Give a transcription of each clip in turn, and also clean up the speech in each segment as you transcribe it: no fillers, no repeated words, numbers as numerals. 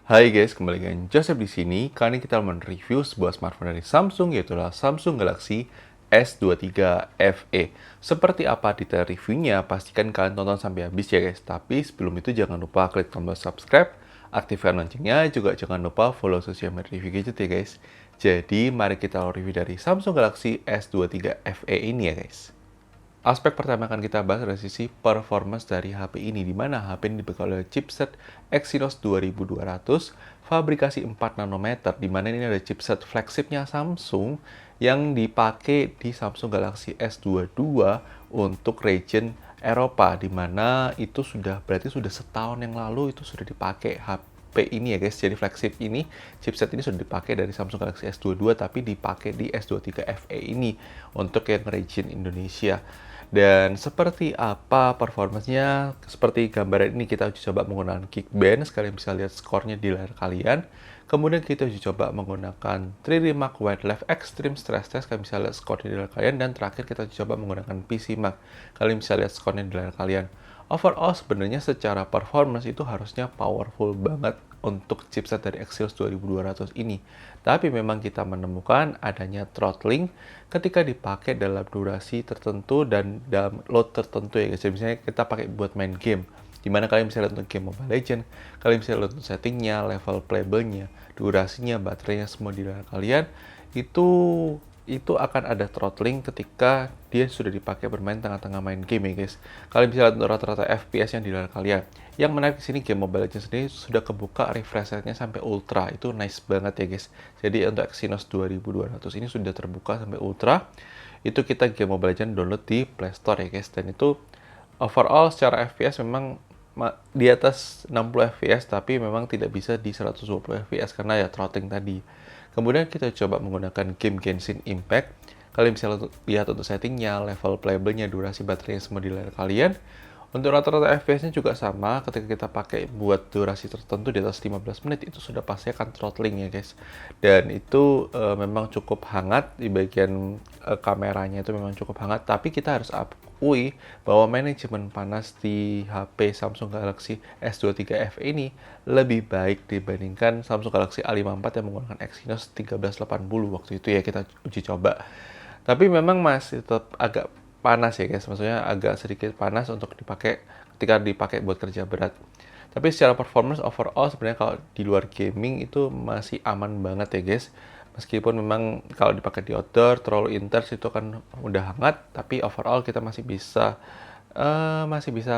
Hai guys, kembali dengan Joseph di sini. Kali ini kita akan mereview sebuah smartphone dari Samsung, yaitu Samsung Galaxy S23 FE. Seperti apa detail reviewnya, pastikan kalian tonton sampai habis ya guys. Tapi sebelum itu jangan lupa klik tombol subscribe, aktifkan loncengnya, juga jangan lupa follow sosial media review gadget ya guys. Jadi mari kita review dari Samsung Galaxy S23 FE ini ya guys. Aspek pertama akan kita bahas dari sisi performance dari HP ini, di mana HP ini dibekali oleh chipset Exynos 2200 fabrikasi 4 nanometer, di mana ini ada chipset flagshipnya Samsung yang dipakai di Samsung Galaxy S22 untuk region Eropa, di mana itu berarti sudah setahun yang lalu itu sudah dipakai HP ini ya guys. Jadi flagship ini, chipset ini sudah dipakai dari Samsung Galaxy S22 tapi dipakai di S23 FE ini untuk yang region Indonesia. Dan seperti apa performanya, seperti gambaran ini kita uji coba menggunakan Geekbench, kalian bisa lihat skornya di layar kalian. Kemudian kita uji coba menggunakan 3D Mark Wildlife Extreme Stress Test, kalian bisa lihat skornya di layar kalian. Dan terakhir kita uji coba menggunakan PC Mark, kalian bisa lihat skornya di layar kalian. Overall sebenarnya secara performance itu harusnya powerful banget untuk chipset dari Exynos 2200 ini. Tapi memang kita menemukan adanya throttling ketika dipakai dalam durasi tertentu dan dalam load tertentu ya guys. Misalnya kita pakai buat main game, dimana kalian bisa lihat untuk game Mobile Legends, kalian bisa lihat untuk settingnya, level playable-nya, durasinya, baterainya, semua di layar kalian, itu akan ada throttling ketika dia sudah dipakai bermain tengah-tengah main game ya guys. Kalian bisa lihat rata-rata FPS yang di layar kalian. Yang menarik di sini game Mobile Legends sendiri sudah kebuka refresh rate-nya sampai ultra. Itu nice banget ya guys. Jadi untuk Exynos 2200 ini sudah terbuka sampai ultra. Itu kita game Mobile Legends download di Play Store ya guys. Dan itu overall secara FPS memang di atas 60 fps, tapi memang tidak bisa di 120 fps karena ya throttling tadi. Kemudian kita coba menggunakan game Genshin Impact. Kalian bisa lihat untuk settingnya, level playable-nya, durasi baterainya semua di layar kalian. Untuk rata-rata FPS-nya juga sama, ketika kita pakai buat durasi tertentu di atas 15 menit, itu sudah pasti akan throttling ya guys. Dan itu memang cukup hangat, di bagian kameranya itu memang cukup hangat, tapi kita harus akui bahwa manajemen panas di HP Samsung Galaxy S23 FE ini lebih baik dibandingkan Samsung Galaxy A54 yang menggunakan Exynos 1380 waktu itu ya kita uji coba. Tapi memang masih tetap agak panas ya guys, maksudnya agak sedikit panas untuk dipakai ketika dipakai buat kerja berat. Tapi secara performance overall sebenarnya kalau di luar gaming itu masih aman banget ya guys. Meskipun memang kalau dipakai di outdoor terlalu intens itu kan udah hangat, tapi overall kita masih bisa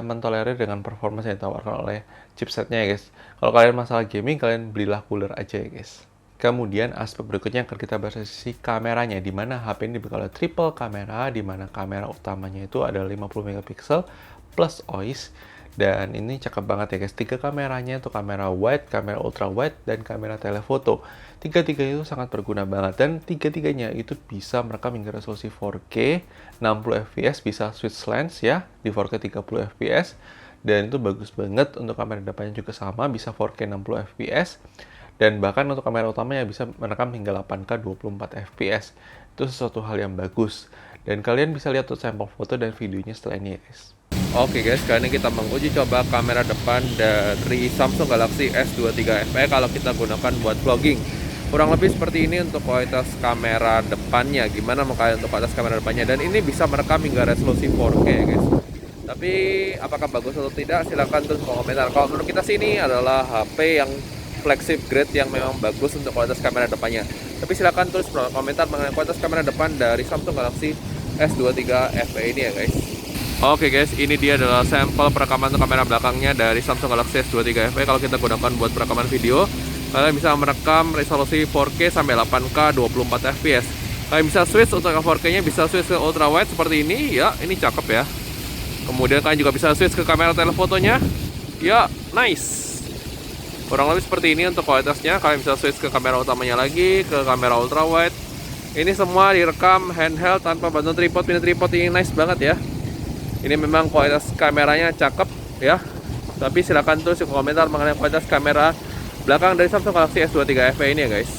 mentolerir dengan performance yang ditawarkan oleh chipsetnya ya guys. Kalau kalian masalah gaming, kalian belilah cooler aja ya guys. Kemudian aspek berikutnya akan kita bahas dari sisi kameranya, di mana HP ini dibekali triple kamera, di mana kamera utamanya itu ada 50 megapiksel plus OIS. Dan ini cakep banget ya guys. Tiga kameranya itu kamera wide, kamera ultra wide, dan kamera telephoto. Tiga-tiganya itu sangat berguna banget, dan tiga-tiganya itu bisa merekam hingga resolusi 4K 60 fps, bisa switch lens ya di 4K 30 fps. Dan itu bagus banget. Untuk kamera depannya juga sama, bisa 4K 60 fps. Dan bahkan untuk kamera utamanya bisa merekam hingga 8K 24 fps. Itu sesuatu hal yang bagus. Dan kalian bisa lihat tuh sampel foto dan videonya setelah ini ya guys. Oke guys, kali ini kita menguji coba kamera depan dari Samsung Galaxy S23 FE kalau kita gunakan buat vlogging. Kurang lebih seperti ini untuk kualitas kamera depannya. Gimana kalian untuk kualitas kamera depannya? Dan ini bisa merekam hingga resolusi 4K ya guys. Tapi apakah bagus atau tidak? Silahkan tulis komentar. Kalau menurut kita sih ini adalah HP yang flagship grade yang memang bagus untuk kualitas kamera depannya. Tapi silahkan tulis komentar mengenai kualitas kamera depan dari Samsung Galaxy S23 FE ini ya guys. Oke guys, ini dia adalah sampel perekaman untuk kamera belakangnya dari Samsung Galaxy S23 FE. Kalau kita gunakan buat perekaman video, kalian bisa merekam resolusi 4K sampai 8K 24 fps. Kalian bisa switch untuk 4K nya, bisa switch ke ultra wide seperti ini ya. Ini cakep ya. Kemudian kalian juga bisa switch ke kamera telefotonya. Ya, nice. Kurang lebih seperti ini untuk kualitasnya. Kalian bisa switch ke kamera utamanya lagi, ke kamera ultra wide. Ini semua direkam handheld tanpa bantuan tripod. Ini tripod ini nice banget ya. Ini memang kualitas kameranya cakep ya. Tapi silahkan tulis di komentar mengenai kualitas kamera belakang dari Samsung Galaxy S23 FE ini ya guys.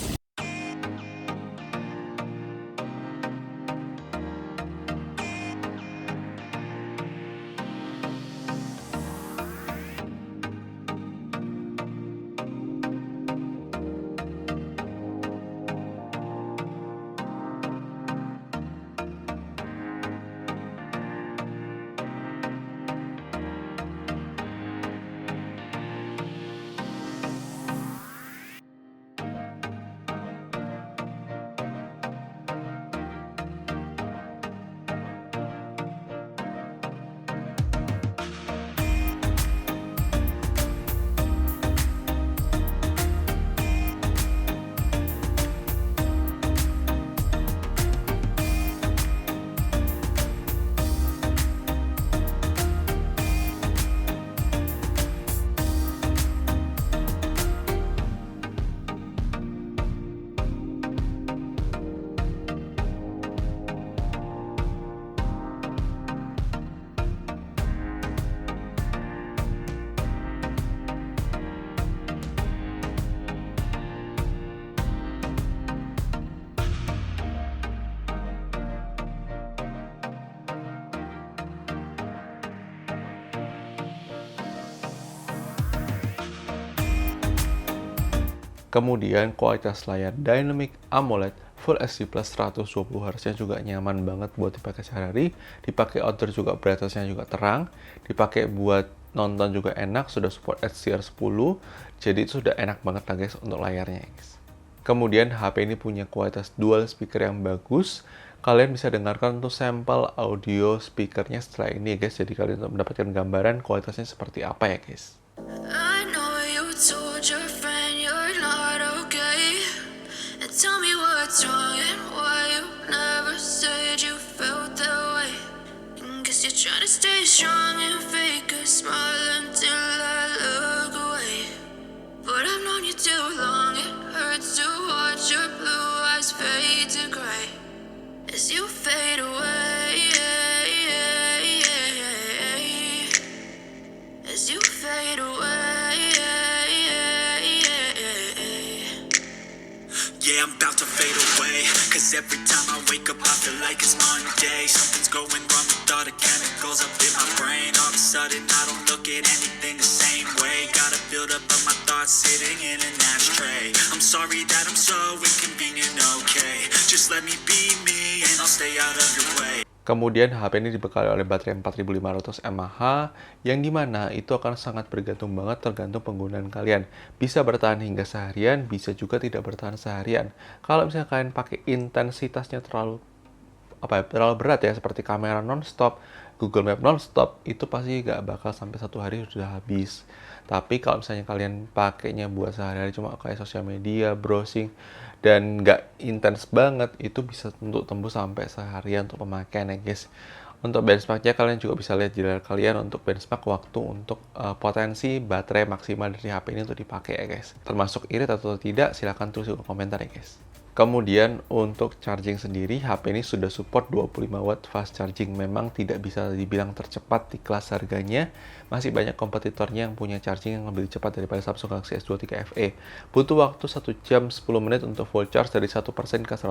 Kemudian kualitas layar Dynamic AMOLED Full HD Plus 120Hz juga nyaman banget buat dipakai sehari-hari, dipakai outdoor juga brightness-nya juga terang, dipakai buat nonton juga enak, sudah support HDR10, jadi itu sudah enak banget lah guys untuk layarnya guys. Kemudian HP ini punya kualitas dual speaker yang bagus, kalian bisa dengarkan untuk sampel audio speakernya setelah ini guys, jadi kalian untuk mendapatkan gambaran kualitasnya seperti apa ya guys. I know you told your friend you're not okay. And tell me what's wrong and why you never said you felt that way. And guess you're trying to stay strong and fake a smile until I look away. But I've known you too long, it hurts to watch your blue eyes fade to gray as you fade away. As you fade away. Yeah, I'm about to fade away. Cause every time I wake up I feel like it's Monday. Something's going wrong with all the chemicals up in my brain. All of a sudden I don't look at anything the same way. Gotta build up of my thoughts sitting in an ashtray. I'm sorry that I'm so inconvenient, okay. Just let me be me and I'll stay out of your way. Kemudian HP ini dibekali oleh baterai 4500 mAh, yang dimana itu akan sangat bergantung banget tergantung penggunaan kalian. Bisa bertahan hingga seharian, bisa juga tidak bertahan seharian. Kalau misalnya kalian pakai intensitasnya terlalu berat ya, seperti kamera non-stop, Google Map non-stop, itu pasti nggak bakal sampai 1 hari sudah habis. Tapi kalau misalnya kalian pakainya buat sehari-hari cuma kayak sosial media, browsing, dan nggak intens banget, itu bisa untuk tembus sampai seharian untuk pemakaian ya guys. Untuk benchmarknya kalian juga bisa lihat di layar kalian untuk benchmark waktu untuk potensi baterai maksimal dari HP ini untuk dipakai ya guys. Termasuk irit atau tidak, silahkan tulis di komentar ya guys. Kemudian untuk charging sendiri, HP ini sudah support 25 watt fast charging. Memang tidak bisa dibilang tercepat di kelas harganya. Masih banyak kompetitornya yang punya charging yang lebih cepat daripada Samsung Galaxy S23 FE. Butuh waktu 1 jam 10 menit untuk full charge dari 1% ke 100%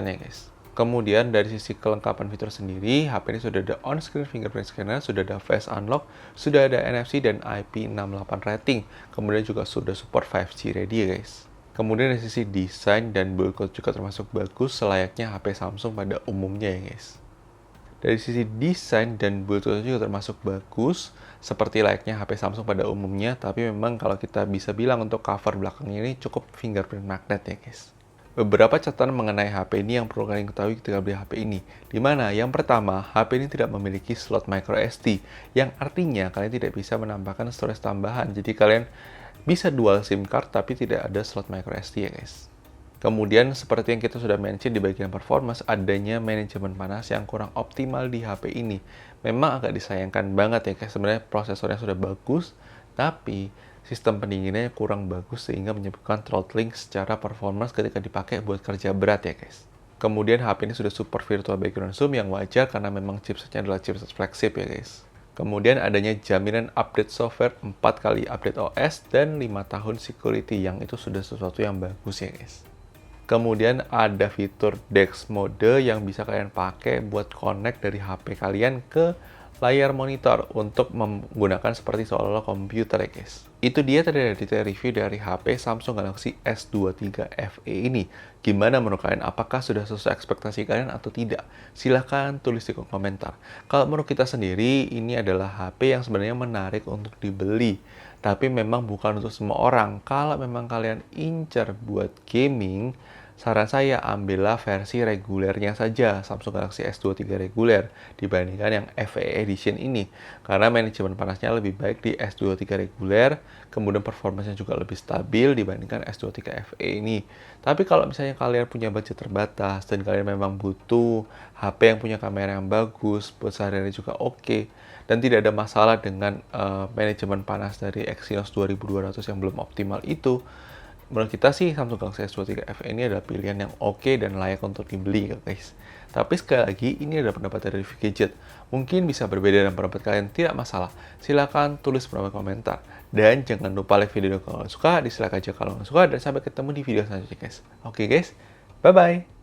ya guys. Kemudian dari sisi kelengkapan fitur sendiri, HP ini sudah ada on-screen fingerprint scanner, sudah ada face unlock, sudah ada NFC dan IP68 rating. Kemudian juga sudah support 5G ready ya guys. Kemudian dari sisi desain dan build quality juga termasuk bagus selayaknya HP Samsung pada umumnya ya guys. Dari sisi desain dan build quality juga termasuk bagus seperti layaknya HP Samsung pada umumnya, tapi memang kalau kita bisa bilang untuk cover belakangnya ini cukup fingerprint magnet ya guys. Beberapa catatan mengenai HP ini yang perlu kalian ketahui ketika beli HP ini. Dimana yang pertama, HP ini tidak memiliki slot micro SD, yang artinya kalian tidak bisa menambahkan storage tambahan. Jadi kalian bisa dual SIM card tapi tidak ada slot micro SD ya guys. Kemudian seperti yang kita sudah mention di bagian performance, adanya manajemen panas yang kurang optimal di HP ini. Memang agak disayangkan banget ya guys, sebenarnya prosesornya sudah bagus, tapi sistem pendinginnya kurang bagus sehingga menyebabkan throttling secara performance ketika dipakai buat kerja berat ya guys. Kemudian HP ini sudah support virtual background zoom yang wajar karena memang chipsetnya adalah chipset flagship ya guys. Kemudian adanya jaminan update software 4 kali update OS dan 5 tahun security, yang itu sudah sesuatu yang bagus ya guys. Kemudian ada fitur DeX mode yang bisa kalian pakai buat connect dari HP kalian ke layar monitor untuk menggunakan seperti seolah-olah komputer ya guys. Itu dia tadi detail review dari HP Samsung Galaxy S23 FE ini. Gimana menurut kalian? Apakah sudah sesuai ekspektasi kalian atau tidak? Silahkan tulis di kolom komentar. Kalau menurut kita sendiri, ini adalah HP yang sebenarnya menarik untuk dibeli. Tapi memang bukan untuk semua orang. Kalau memang kalian incer buat gaming, saran saya ambillah versi regulernya saja, Samsung Galaxy S23 reguler, dibandingkan yang FE Edition ini. Karena manajemen panasnya lebih baik di S23 reguler, kemudian performanya juga lebih stabil dibandingkan S23 FE ini. Tapi kalau misalnya kalian punya budget terbatas, dan kalian memang butuh HP yang punya kamera yang bagus, buat sehari-hari juga oke, dan tidak ada masalah dengan manajemen panas dari Exynos 2200 yang belum optimal itu, menurut kita sih Samsung Galaxy S23 FE ini adalah pilihan yang oke dan layak untuk dibeli guys. Tapi sekali lagi, ini adalah pendapat dari review gadget. Mungkin bisa berbeda dan pendapat kalian, tidak masalah. Silahkan tulis pendapat komentar. Dan jangan lupa like video kalau suka, dislike aja kalau nggak suka, dan sampai ketemu di video selanjutnya guys. Oke guys, bye-bye!